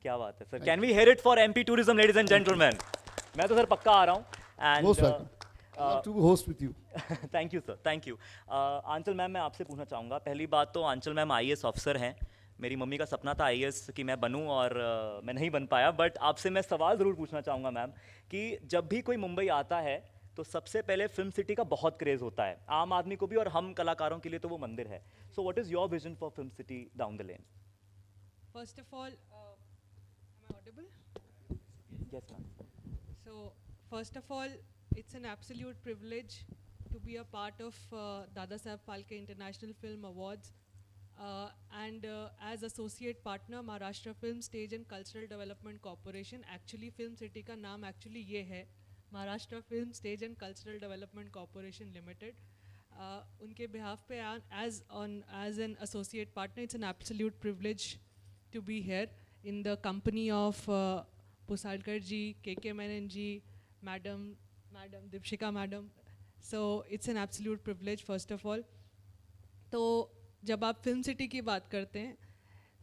क्या बात है sir, can we hear it for MP tourism ladies and gentleman. मैं तो सर पक्का आ रहा हूँ Most and welcome. I'd love to host with you. Thank you sir, thank you. Anchal ma'am, मैं आपसे पूछना चाहूँगा, पहली बात तो आंचल मैम आईएएस ऑफिसर हैं। मेरी मम्मी का सपना था आईएएस कि मैं बनूं और मैं नहीं बन पाया, बट आपसे मैं सवाल ज़रूर पूछना चाहूँगा मैम कि जब भी कोई मुंबई आता है तो सबसे पहले फिल्म सिटी का बहुत क्रेज़ होता है, आम आदमी को भी और हम कलाकारों के लिए तो वो मंदिर है। So what is your vision for film city down the lane? First of all, am I audible? Yes ma'am. So, first of all, it's an absolute privilege to be a part of Dada Saheb Phalke International Film Awards. And as associate partner, Maharashtra Film Stage and Cultural Development Corporation. Actually, Film City का नाम actually ये है, Maharashtra Film Stage and Cultural Development Corporation Limited. उनके behalf पे as an associate partner, it's an absolute privilege to be here in the company of Pusalkar ji, KK Menon ji, Madam Dipshika Madam. So it's an absolute privilege first of all. तो जब आप film city की बात करते हैं,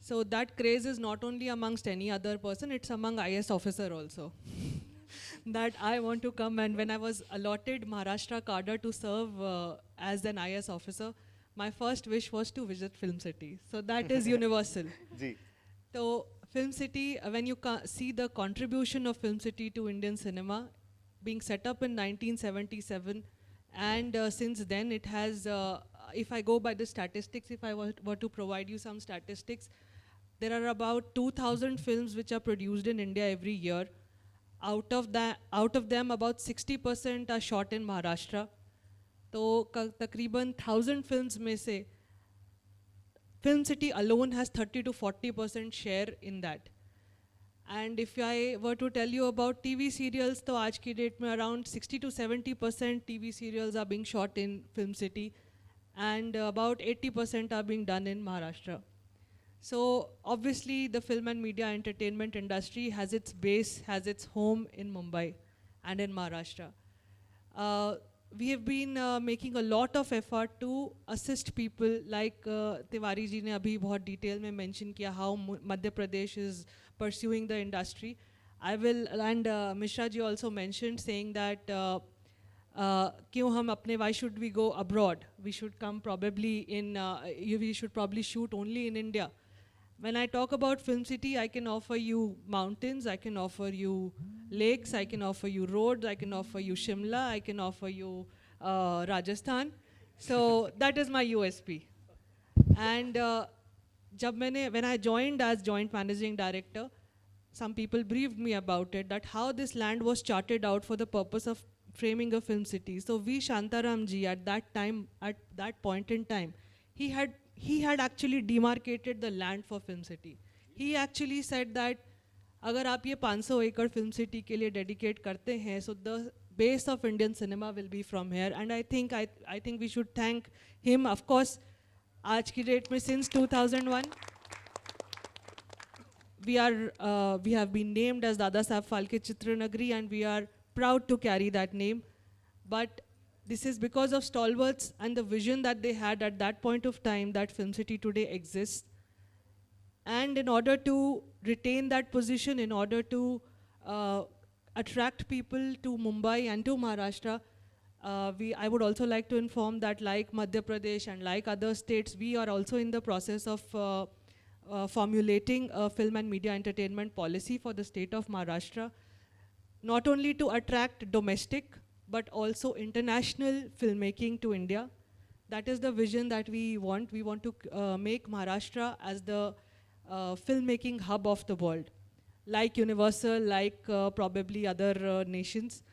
so that craze is not only amongst any other person, it's among IS officer also. That I want to come, and when I was allotted Maharashtra cadre to serve as an IS officer, my first wish was to visit Film City. So that is universal. Ji. So Film City, when you see the contribution of Film City to Indian cinema, being set up in 1977, and since then it has, if I go by the statistics, if I were to provide you some statistics, there are about 2,000 films which are produced in India every year. Out of them, about 60% are shot in Maharashtra. तो तकरीबन 1,000 films में से Film City alone has 30 to 40% share in that. And if I were to tell you about TV serials, तो आज की date में around 60 to 70% TV serials are being shot in Film City, and about 80% are being done in Maharashtra. So obviously the film and media entertainment industry has its base, has its home in Mumbai and in Maharashtra. We have been making a lot of effort to assist people, like Tiwari ji ne abhi bahut detail mein mention kiya how Madhya Pradesh is pursuing the industry. I will, and Mishra ji also mentioned saying that kyun hum apne, why should we go abroad? We should come probably in, we should probably shoot only in India. When I talk about Film City, I can offer you mountains, I can offer you lakes, I can offer you roads, I can offer you Shimla, I can offer you Rajasthan. So that is my USP. And when I joined as joint managing director, some people briefed me about it, that how this land was charted out for the purpose of framing a film city. So V. Shantaram ji at that time, at that point in time, he had actually demarcated the land for Film City. He actually said that अगर आप ये 500 एकड़ film city के लिए dedicate करते हैं, so the base of Indian cinema will be from here. And I think we should thank him. Of course, आज की डेट में since 2001, we have been named as Dada Saheb Phalke Chitra Nagari, and we are proud to carry that name. But this is because of stalwarts and the vision that they had at that point of time that Film City today exists. And in order to retain that position, in order to attract people to Mumbai and to Maharashtra, I would also like to inform that, like Madhya Pradesh and like other states, we are also in the process of formulating a film and media entertainment policy for the state of Maharashtra, not only to attract domestic, but also international filmmaking to India. That is the vision that we want. We want to make Maharashtra as the filmmaking hub of the world, like Universal, like probably other nations.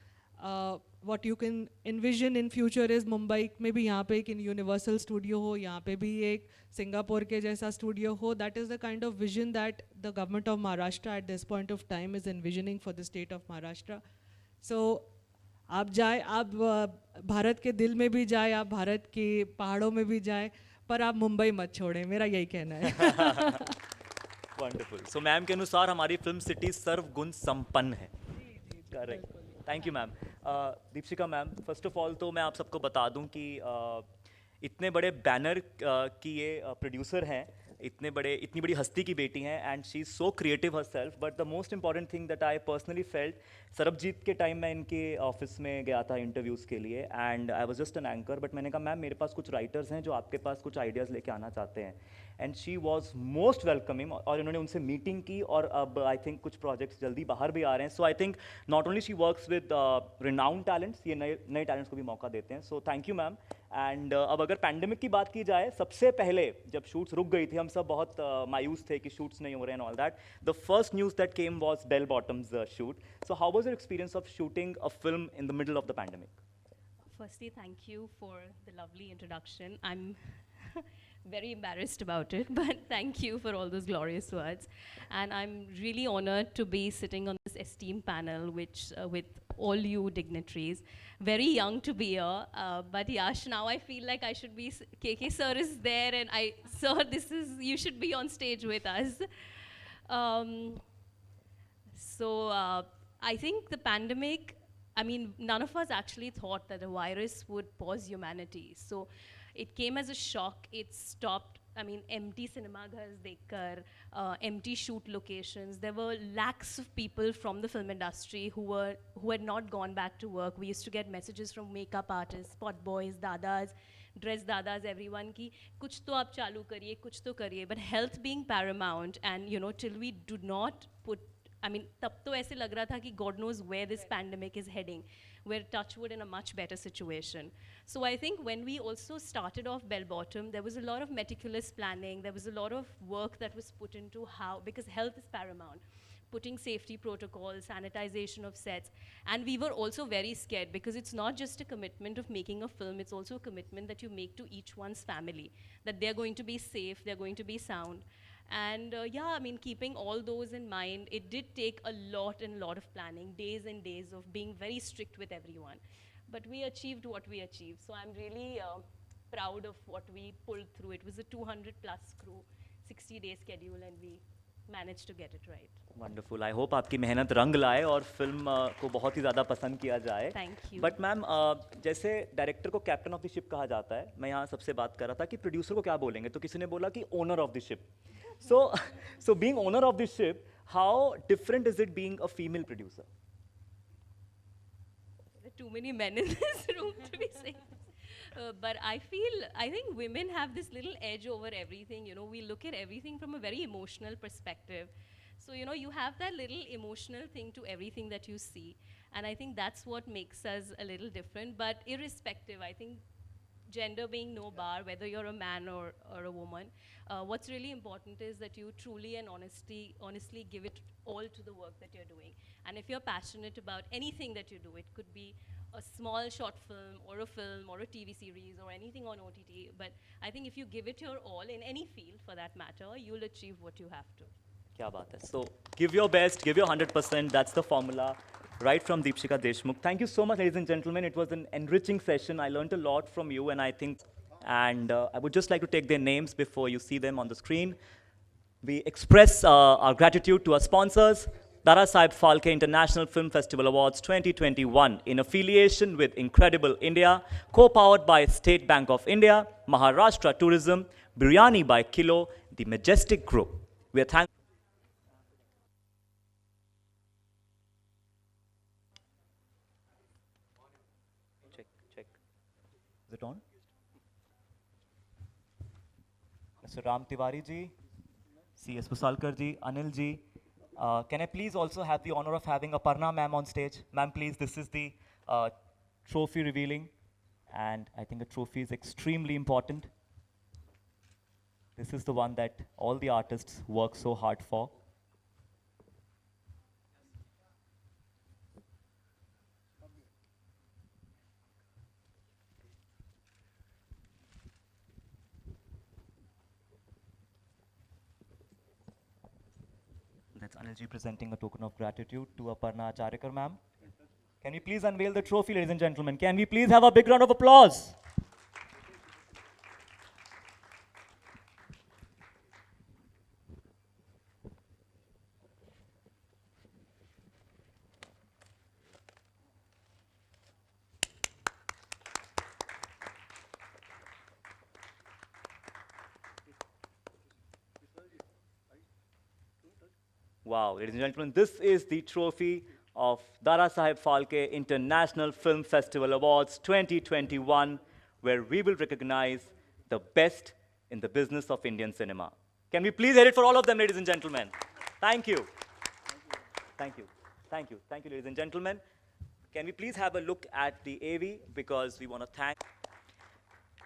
What you can envision in future is Mumbai में भी यहाँ पे एक Universal studio हो, यहाँ पे भी एक Singapore के जैसा studio हो. That is the kind of vision that the government of Maharashtra at this point of time is envisioning for the state of Maharashtra. So आप जाए, आप भारत के दिल में भी जाए, आप भारत के पहाड़ों में भी जाए, पर आप मुंबई मत छोड़ें, मेरा यही कहना है. वंडरफुल. सो मैम के अनुसार हमारी फिल्म सिटी सर्वगुण संपन्न है. Correct. Thank you ma'am. Deepshikha ma'am, first of all तो मैं आप सबको बता दूं कि इतने बड़े बैनर की ये प्रोड्यूसर हैं, इतनी बड़ी हस्ती की बेटी हैं and she is so creative her self. But the most important thing that I personally felt, Sarabjit के टाइम मैं इनके ऑफिस में गया था इंटरव्यूज़ के लिए and I was just an anchor. But मैंने कहा मैम मेरे पास कुछ राइटर्स हैं जो आपके पास कुछ आइडियाज़ लेके आना चाहते हैं. And she was most welcoming और इन्होंने उनसे मीटिंग की और अब आई थिंक कुछ प्रोजेक्ट्स जल्दी बाहर भी आ रहे हैं. So I think not only she works with renowned talents, ये नए नए टैलेंट्स को भी मौका देते हैं. So thank you ma'am. And अब अगर पैंडेमिक की बात की जाए, सबसे पहले जब शूट्स रुक गई थी हम सब बहुत मायूस थे कि शूट्स नहीं हो रहे हैं all that. The first news that came was Bell Bottom's shoot. So how was your experience of shooting a film in the middle of the pandemic? Firstly, thank you for the lovely introduction. I'm very embarrassed about it, but thank you for all those glorious words. And I'm really honored to be sitting on this esteemed panel, which with all you dignitaries. Very young to be here, but Yash, now I feel like I should be. KK sir is there, and sir, you should be on stage with us. Um, so I think the pandemic, I mean, none of us actually thought that a virus would pause humanity. So it came as a shock. It stopped, I mean, empty cinema ghars dekhkar, empty shoot locations. There were lakhs of people from the film industry who had not gone back to work. We used to get messages from makeup artists, spot boys, dadas, dress dadas, everyone ki kuch to aap chalu kariye, kuch to kariye. But health being paramount, and you know, till we do not put, I mean, तब तो ऐसे लग रहा था कि God knows where this pandemic is heading. We're touchwood in a much better situation. So I think when we also started off Bell Bottom, there was a lot of meticulous planning. There was a lot of work that was put into how, because health is paramount, putting safety protocols, sanitization of sets. And we were also very scared because it's not just a commitment of making a film, it's also a commitment that you make to each one's family, that they're going to be safe, they're going to be sound. And yeah, I mean, keeping all those in mind, it did take a lot of planning, days and days of being very strict with everyone. But we achieved what we achieved. So I'm really proud of what we pulled through. It was a 200 plus crew, 60-day schedule, and we managed to get it right. Wonderful. I hope आपकी मेहनत रंग लाए और film को बहुत ही ज़्यादा पसंद किया जाए. Thank you. बट मैम, जैसे डायरेक्टर को कैप्टन ऑफ द शिप कहा जाता है, मैं यहाँ सबसे बात कर रहा था कि प्रोड्यूसर को क्या बोलेंगे, तो किसी ने बोला कि owner of the ship. So being owner of this ship, how different is it being a female producer? There are too many men in this room to be saying this. But I think women have this little edge over everything. You know, we look at everything from a very emotional perspective. So, you know, you have that little emotional thing to everything that you see. And I think that's what makes us a little different. But irrespective, I think gender being no bar, whether you're a man or a woman, what's really important is that you truly and honestly give it all to the work that you're doing. And if you're passionate about anything that you do, it could be a small short film or a TV series or anything on OTT, but I think if you give it your all in any field for that matter, you'll achieve what you have to. क्या बात है. So give your best, give your 100%. That's the formula. Right from Deepshika Deshmukh. Thank you so much, ladies and gentlemen. It was an enriching session. I learned a lot from you, and I think, I would just like to take their names before you see them on the screen. We express our gratitude to our sponsors, Dara Saheb Phalke International Film Festival Awards 2021, in affiliation with Incredible India, co-powered by State Bank of India, Maharashtra Tourism, Biryani by Kilo, the Majestic Group. We are thankful. Check. Is it on? Mr. Ram Tiwari ji, C.S. Pusalkar ji, Anil ji. Can I please also have the honor of having Aparna ma'am on stage? Ma'am, please, this is the trophy revealing. And I think a trophy is extremely important. This is the one that all the artists work so hard for. That's Anilji presenting a token of gratitude to Aparna Acharikar ma'am. Can we please unveil the trophy, ladies and gentlemen? Can we please have a big round of applause? Wow, ladies and gentlemen, this is the trophy of Dara Saheb Phalke International Film Festival Awards 2021, where we will recognize the best in the business of Indian cinema. Can we please hear it for all of them, ladies and gentlemen? Thank you. Thank you. Thank you. Thank you, ladies and gentlemen. Can we please have a look at the AV, because we want to thank.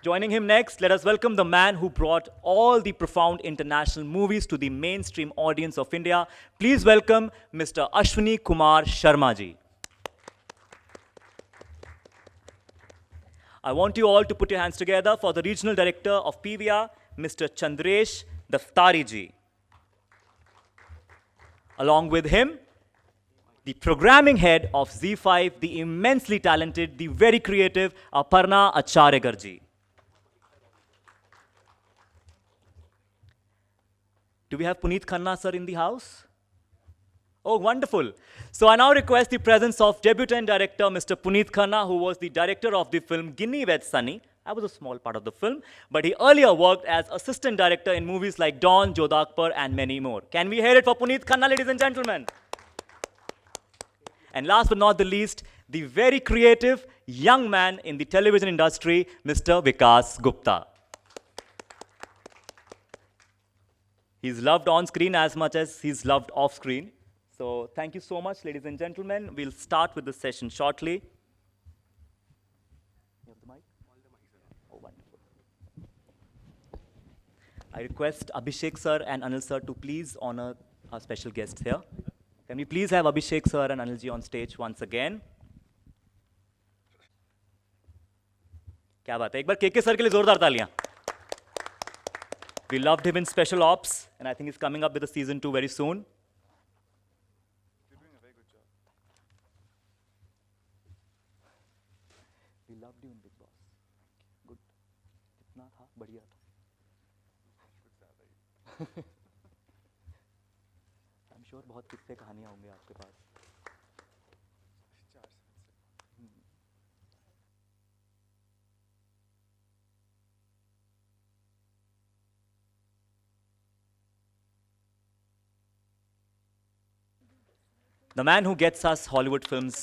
Joining him next, let us welcome the man who brought all the profound international movies to the mainstream audience of India. Please welcome Mr. Ashwini Kumar Sharma ji. I want you all to put your hands together for the Regional Director of PVR, Mr. Chandresh Daftari ji. Along with him, the programming head of Z5, the immensely talented, the very creative Aparna Acharyagar ji. Do we have Puneet Khanna sir in the house? Oh, wonderful. So I now request the presence of debutant director Mr. Puneet Khanna, who was the director of the film Ginni Ved Sunny. I was a small part of the film, but he earlier worked as assistant director in movies like Dawn, Jodhpur, and many more. Can we hear it for Puneet Khanna, ladies and gentlemen? And last but not the least, the very creative young man in the television industry, Mr. Vikas Gupta. He's loved on screen as much as he's loved off screen. So thank you so much, ladies and gentlemen. We'll start with the session shortly. You have the mic? Oh, wonderful. I request Abhishek sir and Anil sir to please honor our special guests here. Can we please have Abhishek sir and Anil ji on stage once again? क्या बात है, एक बार KK sir के लिए जोरदार तालियां. We loved him in Special Ops, and I think he's coming up with a season 2 very soon. You're doing a very good job. We loved you in Big Boss. Good. कितना था? बढ़िया था. कुछ ज़्यादा ही. I'm sure बहुत किस्से कहानियाँ होंगे आपके पास. 4 से. The man who gets us Hollywood films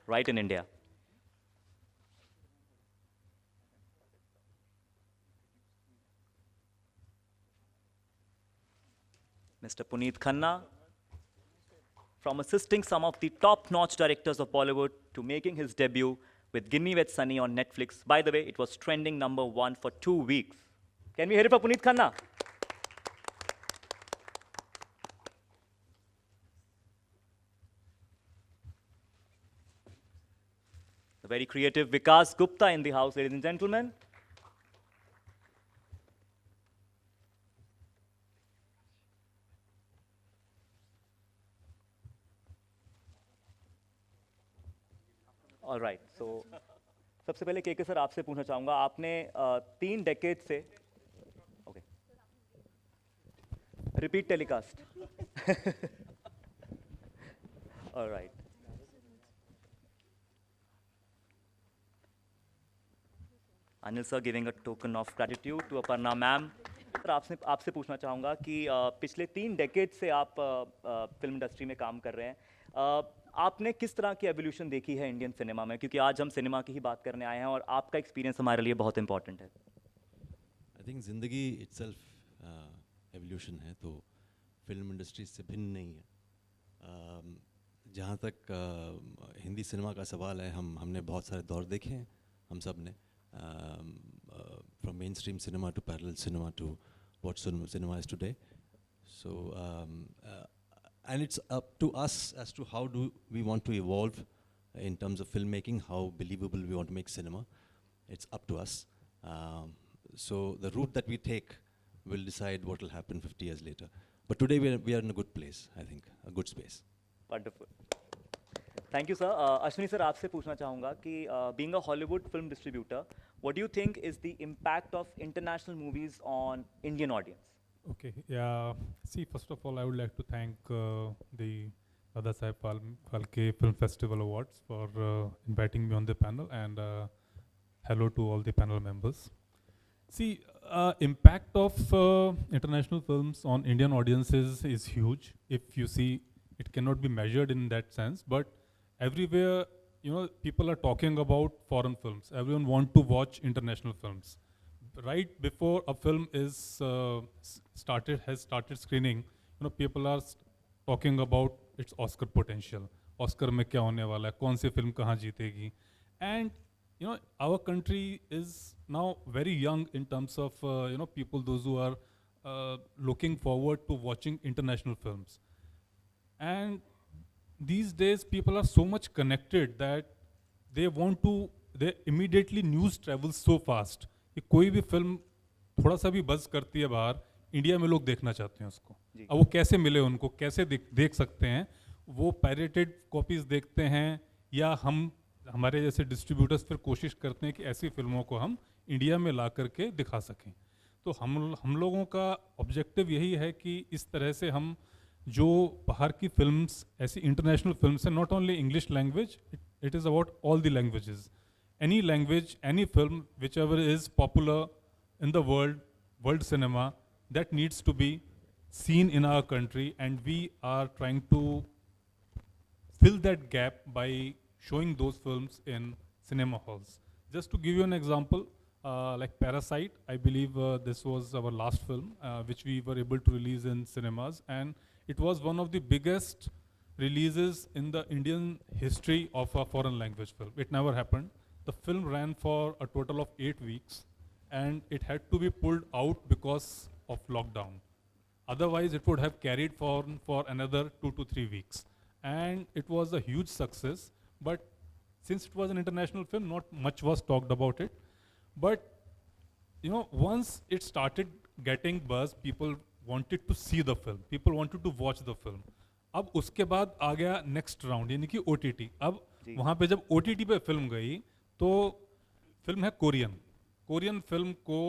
right in India. Mr. Puneet Khanna, from assisting some of the top-notch directors of Bollywood to making his debut with Ginni Ved Sunny on Netflix. By the way, it was trending #1 for 2 weeks. Can we hear it for Puneet Khanna? The very creative Vikas Gupta in the house, ladies and gentlemen. All right, so सबसे पहले KK sir आपसे पूछना चाहूँगा, आपने 3 decade से, okay, repeat telecast. All right. Anil sir giving a token of gratitude to Aparna ma'am. Sir आपसे पूछना चाहूँगा कि पिछले 3 डेकेड से आप फिल्म इंडस्ट्री में काम कर रहे हैं. आपने किस तरह की एवोल्यूशन देखी है इंडियन सिनेमा में, क्योंकि आज हम सिनेमा की ही बात करने आए हैं और आपका एक्सपीरियंस हमारे लिए बहुत इंपॉर्टेंट है. आई थिंक ज़िंदगी इट्सेल्फ एवोल्यूशन है, तो फिल्म इंडस्ट्री से भिन्न नहीं है. जहाँ तक हिंदी सिनेमा का सवाल है, हमने बहुत सारे दौर देखे हैं, हम सब ने, from mainstream cinema to parallel cinema to what cinema is today. So and it's up to us as to how do we want to evolve in terms of filmmaking, how believable we want to make cinema. It's up to us. So the route that we take will decide what will happen 50 years later. But today we are in a good place, I think, a good space. Wonderful. Thank you, sir. Ashwini sir, आपसे पूछना चाहूँगा कि being a Hollywood film distributor, what do you think is the impact of international movies on Indian audience? Okay, yeah. See, first of all, I would like to thank the Dada Saheb Phalke Film Festival Awards for inviting me on the panel, and hello to all the panel members. See, impact of international films on Indian audiences is huge. If you see, it cannot be measured in that sense. But everywhere, you know, people are talking about foreign films. Everyone want to watch international films. Right before a film is has started screening, you know, people are talking about its Oscar potential. Oscar में क्या होने वाला है? कौन सी film कहाँ जीतेगी? And you know, our country is now very young in terms of you know, people, those who are looking forward to watching international films. And these days people are so much connected that they immediately news travels so fast कि कोई भी film थोड़ा सा भी buzz करती है बाहर, India में लोग देखना चाहते हैं उसको. अब वो कैसे मिले उनको, कैसे देख सकते हैं? वो पायरेटेड कॉपीज देखते हैं, या हमारे जैसे डिस्ट्रीब्यूटर्स फिर कोशिश करते हैं कि ऐसी फिल्मों को हम इंडिया में ला करके दिखा सकें. तो हम लोगों का ऑब्जेक्टिव यही है कि इस तरह से हम जो बाहर की फिल्म्स, ऐसी इंटरनेशनल फिल्म्स हैं, not only English language, it is about all the languages. Any language, any film which ever is popular in the world cinema, that needs to be seen in our country, and we are trying to fill that gap by showing those films in cinema halls. Just to give you an example, like Parasite, I believe this was our last film which we were able to release in cinemas, and it was one of the biggest releases in the Indian history of a foreign language film. It never happened. The film ran for a total of 8 weeks. And it had to be pulled out because of lockdown. Otherwise, it would have carried for another 2 to 3 weeks. And it was a huge success. But since it was an international film, not much was talked about it. But you know, once it started getting buzz, people wanted to see the film. People wanted to watch the film. अब उसके बाद आ गया next round, यानी कि OTT. अब वहाँ पे जब OTT पे फिल्म गई, तो फिल्म है कोरियन फिल्म को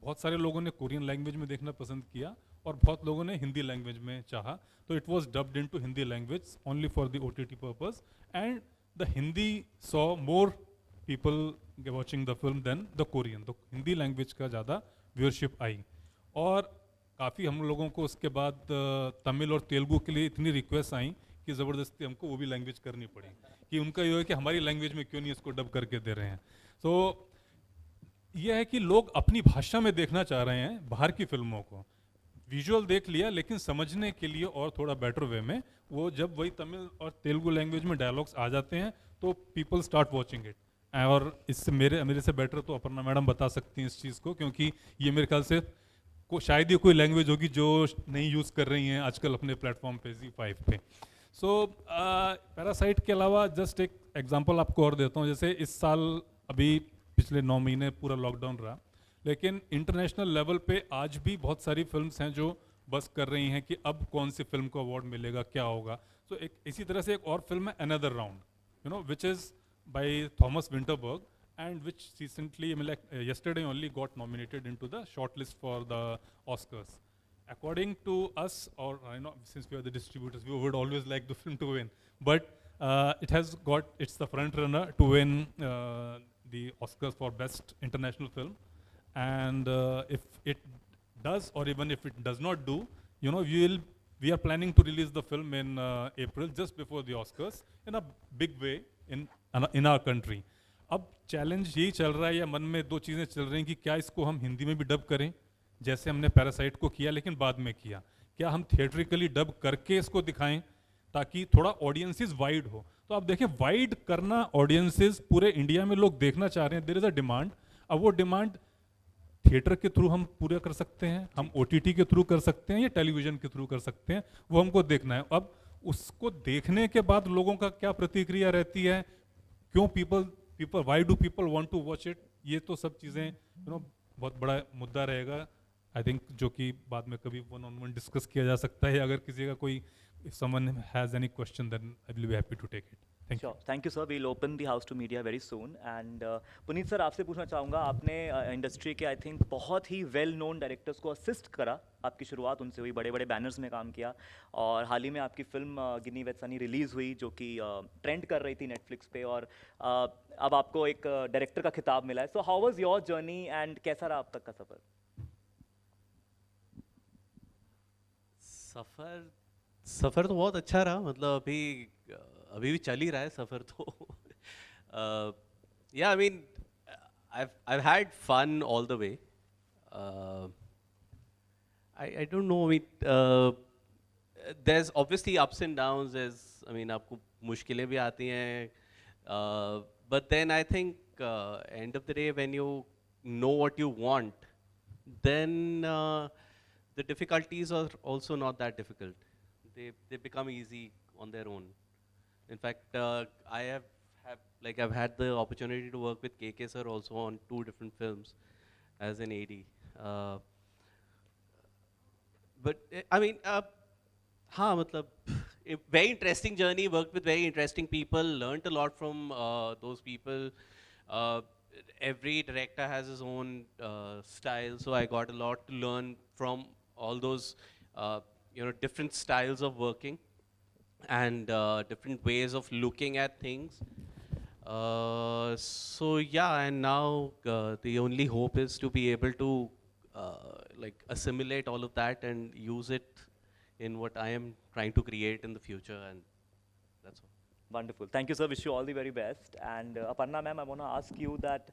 बहुत सारे लोगों ने कोरियन लैंग्वेज में देखना पसंद किया, और बहुत लोगों ने हिंदी लैंग्वेज में चाहा. तो it was dubbed into Hindi language only for the OTT purpose, and the Hindi saw more people watching the film than the Korean. तो हिंदी लैंग्वेज का ज़्यादा व्यूअरशिप आई, और काफ़ी हम लोगों को उसके बाद तमिल और तेलुगु के लिए इतनी रिक्वेस्ट आई कि ज़बरदस्ती हमको वो भी लैंग्वेज करनी पड़ी, कि उनका ये है कि हमारी लैंग्वेज में क्यों नहीं इसको डब करके दे रहे हैं. तो यह है कि लोग अपनी भाषा में देखना चाह रहे हैं बाहर की फिल्मों को. विजुअल देख लिया, लेकिन समझने के लिए और थोड़ा बेटर वे में, वो जब वही तमिल और तेलुगु लैंग्वेज में डायलॉग्स आ जाते हैं तो पीपल स्टार्ट वॉचिंग इट. और इससे मेरे से बेटर तो अपर्णा मैडम बता सकती हैं इस चीज़ को, क्योंकि ये मेरे ख्याल से शायद ही कोई लैंग्वेज होगी जो नहीं यूज़ कर रही हैं आजकल अपने प्लेटफॉर्म पे, ZEE5 पे. सो पैरासाइट के अलावा जस्ट एक एग्जांपल आपको और देता हूँ. जैसे इस साल अभी पिछले 9 महीने पूरा लॉकडाउन रहा, लेकिन इंटरनेशनल लेवल पे आज भी बहुत सारी फिल्म्स हैं जो बस कर रही हैं कि अब कौन सी फिल्म को अवार्ड मिलेगा, क्या होगा. तो एक इसी तरह से एक और फिल्म है another round, you know, which is by Thomas Vinterberg, and which recently, yesterday only got nominated into the shortlist for the Oscars. According to us, or you know, since we are the distributors, we would always like the film to win, but it's the front runner to win the Oscars for Best International Film. And if it does, or even if it does not do, you know, we are planning to release the film in April, just before the Oscars, in a big way in our country. अब challenge यही चल रहा है, या मन में दो चीज़ें चल रही हैं कि क्या इसको हम हिंदी में भी डब करें, जैसे हमने पैरासाइट को किया लेकिन बाद में किया, क्या हम थिएट्रिकली डब करके इसको दिखाएं ताकि थोड़ा ऑडियंसेस वाइड हो. तो आप देखें, वाइड करना ऑडियंसेस पूरे इंडिया में लोग देखना चाह रहे हैं, देयर इज़ अ डिमांड. अब वो डिमांड थिएटर के थ्रू हम पूरा कर सकते हैं, हम OTT के थ्रू कर सकते हैं, या टेलीविज़न के थ्रू कर सकते हैं, वो हमको देखना है. अब उसको देखने के बाद लोगों का क्या प्रतिक्रिया रहती है, क्यों people why do people want to watch it, ये तो सब चीज़ें यू नो बहुत बड़ा मुद्दा रहेगा, आई थिंक, जो कि बाद में कभी 1-on-1 डिस्कस किया जा सकता है. अगर किसी का कोई, if someone has any question, then I will be happy to take it. Thank you. Sure. Thank you, sir. We'll open the house to media very soon. And Puneet sir आपसे पूछना चाहूँगा, आपने इंडस्ट्री के आई थिंक बहुत ही well known directors को assist करा, आपकी शुरुआत उनसे हुई, बड़े बड़े बैनर्स में काम किया, और हाल ही में आपकी film Guinea with Sunny release हुई जो कि ट्रेंड कर रही थी नेटफ्लिक्स पे, और अब आपको एक डायरेक्टर का खिताब मिला है. So how was your journey and कैसा रहा अब तक का सफ़र? सफ़र तो बहुत अच्छा रहा, मतलब अभी भी चल ही रहा है सफ़र तो. या I mean I've had fun all the way. I don't know. I mean, there's obviously ups and downs. आपको मुश्किलें भी आती हैं. But then I think end of the day when you know what you want, then the difficulties are also not that difficult. They become easy on their own. In fact, I've had the opportunity to work with KK sir also on 2 different films as an AD. But I mean, matlab, a very interesting journey. Worked with very interesting people. Learned a lot from those people. Every director has his own style, so I got a lot to learn from all those different styles of working and different ways of looking at things. So yeah, and now the only hope is to be able to assimilate all of that and use it in what I am trying to create in the future, and that's all. Wonderful. Thank you, sir. Wish you all the very best. And Aparna ma'am, I want to ask you that